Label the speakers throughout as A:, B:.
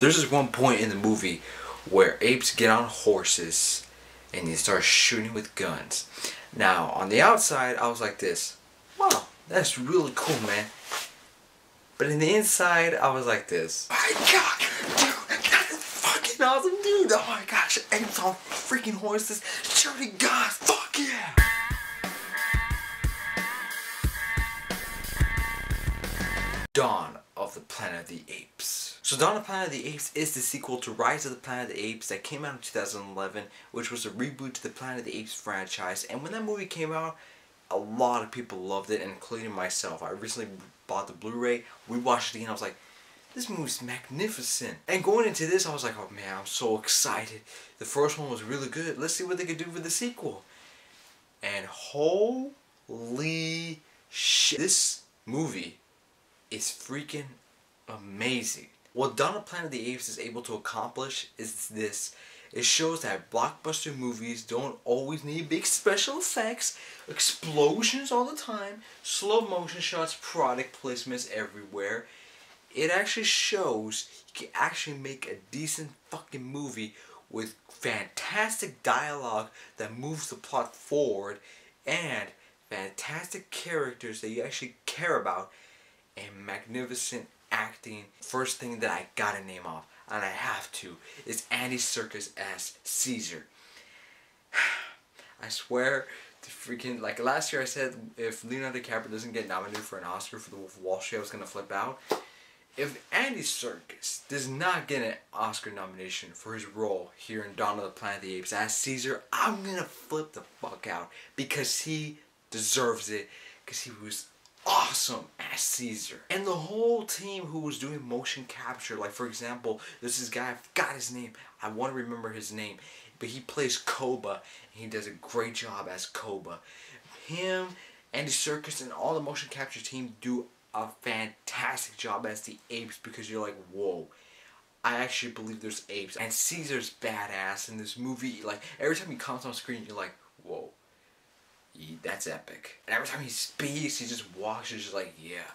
A: There's this one point in the movie where apes get on horses and they start shooting with guns. Now, on the outside, I was like this. Wow, that's really cool, man. But in the inside, I was like this. Oh my god, dude, that is fucking awesome, dude. Oh my gosh, apes on freaking horses shooting guns. Fuck yeah. Dawn of the Planet of the Apes. So Dawn of the Planet of the Apes is the sequel to Rise of the Planet of the Apes that came out in 2011, which was a reboot to the Planet of the Apes franchise. And when that movie came out, a lot of people loved it, including myself. I recently bought the Blu-ray, we watched it again, I was like, this movie's magnificent. And going into this, I was like, oh man, I'm so excited. The first one was really good. Let's see what they could do with the sequel. And holy shit, this movie is freaking amazing. What Dawn of the Planet of the Apes is able to accomplish is this. It shows that blockbuster movies don't always need big special effects, explosions all the time, slow motion shots, product placements everywhere. It actually shows you can actually make a decent fucking movie with fantastic dialogue that moves the plot forward and fantastic characters that you actually care about and magnificent acting. First thing that I gotta name off, and I have to, is Andy Serkis as Caesar. I swear to freaking, like last year I said if Leonardo DiCaprio doesn't get nominated for an Oscar for The Wolf of Wall Street I was gonna flip out. If Andy Serkis does not get an Oscar nomination for his role here in Dawn of the Planet of the Apes as Caesar, I'm gonna flip the fuck out because he deserves it, because he was awesome as Caesar. And the whole team who was doing motion capture, like for example, there's this guy, I forgot his name, I want to remember his name, but he plays Koba, and he does a great job as Koba. Him, Andy Serkis, and all the motion capture team do a fantastic job as the apes, because you're like, whoa, I actually believe there's apes. And Caesar's badass in this movie. Like, every time he comes on screen, you're like, whoa, that's epic. And every time he speaks, he just walks, you're just like, yeah,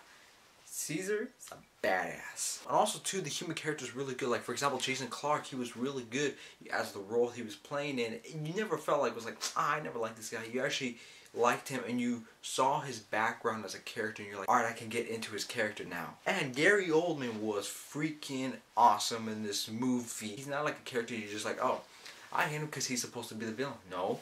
A: Caesar is a badass. And also too, the human character is really good. Like for example, Jason Clarke, he was really good as the role he was playing in. And you never felt like it was like, I never liked this guy. You actually liked him and you saw his background as a character and you're like, alright, I can get into his character now. And Gary Oldman was freaking awesome in this movie. He's not like a character you're just like, oh, I hate him because he's supposed to be the villain. No.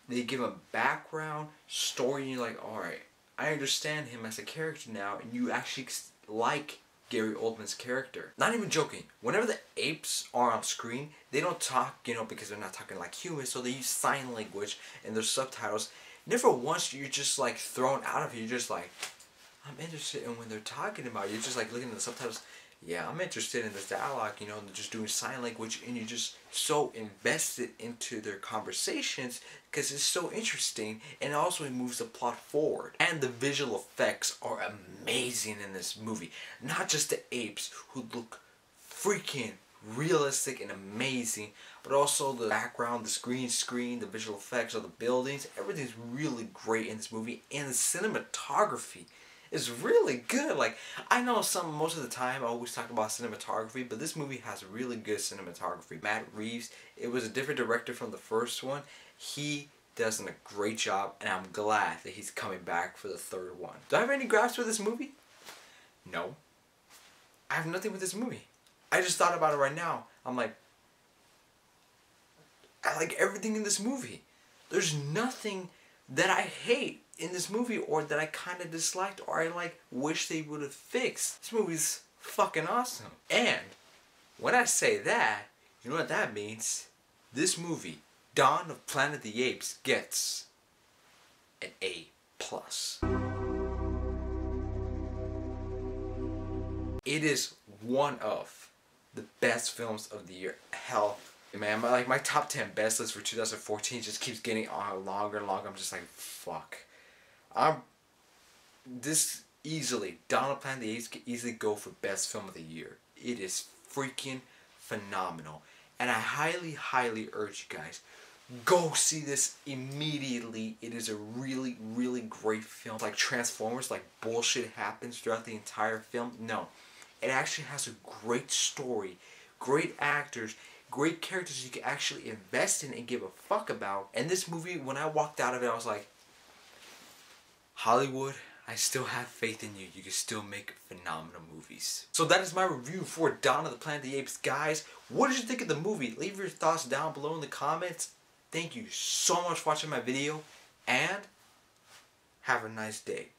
A: They give him background, story, and you're like, alright, I understand him as a character now, and you actually like Gary Oldman's character. Not even joking, whenever the apes are on screen, they don't talk, you know, because they're not talking like humans, so they use sign language and their subtitles. Never once you're just like thrown out of it, you're just like, I'm interested in when they're talking about. You're just like looking at the subtitles, yeah, I'm interested in this dialogue, you know, and they're just doing sign language, and you're just so invested into their conversations because it's so interesting, and also it moves the plot forward. And the visual effects are amazing in this movie. Not just the apes who look freaking realistic and amazing, but also the background, the green screen, the visual effects of the buildings. Everything's really great in this movie, and the cinematography is really good. Like, I know most of the time I always talk about cinematography, but this movie has really good cinematography. Matt Reeves, it was a different director from the first one. He does a great job, and I'm glad that he's coming back for the third one. Do I have any gripes with this movie? No. I have nothing with this movie. I just thought about it right now. I'm like, I like everything in this movie. There's nothing that I hate in this movie or that I kind of disliked or I like wish they would have fixed. This movie's fucking awesome. And when I say that, you know what that means? This movie, Dawn of Planet of the Apes, gets an A+. It is one of the best films of the year. Hell, man, my top 10 best list for 2014 just keeps getting longer and longer. I'm just like, fuck. This easily, Dawn of Planet of the Apes can easily go for best film of the year. It is freaking phenomenal. And I highly, highly urge you guys, go see this immediately. It is a really, really great film. Like Transformers, like bullshit happens throughout the entire film. No. It actually has a great story great actors, great characters you can actually invest in and give a fuck about. And this movie, when I walked out of it, I was like, Hollywood, I still have faith in you. You can still make phenomenal movies. So that is my review for Dawn of the Planet of the Apes. Guys, what did you think of the movie? Leave your thoughts down below in the comments. Thank you so much for watching my video, and have a nice day.